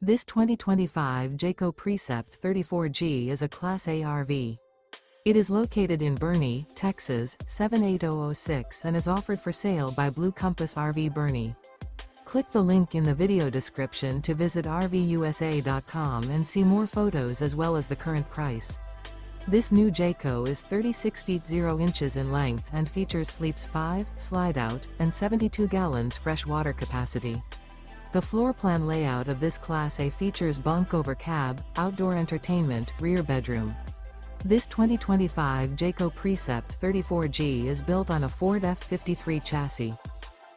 This 2025 Jayco Precept 34G is a Class A RV. It is located in Boerne, Texas, 78006 and is offered for sale by Blue Compass RV Boerne. Click the link in the video description to visit RVUSA.com and see more photos as well as the current price. This new Jayco is 36 feet 0 inches in length and features sleeps 5, Slideout, and 72 gallons fresh water capacity. The floor plan layout of this Class A features bunk over cab, outdoor entertainment, rear bedroom. This 2025 Jayco Precept 34G is built on a Ford F53 chassis.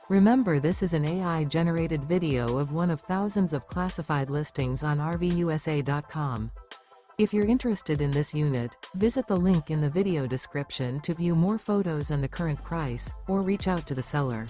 Remember, this is an AI-generated video of one of thousands of classified listings on RVUSA.com. If you're interested in this unit, visit the link in the video description to view more photos and the current price, or reach out to the seller.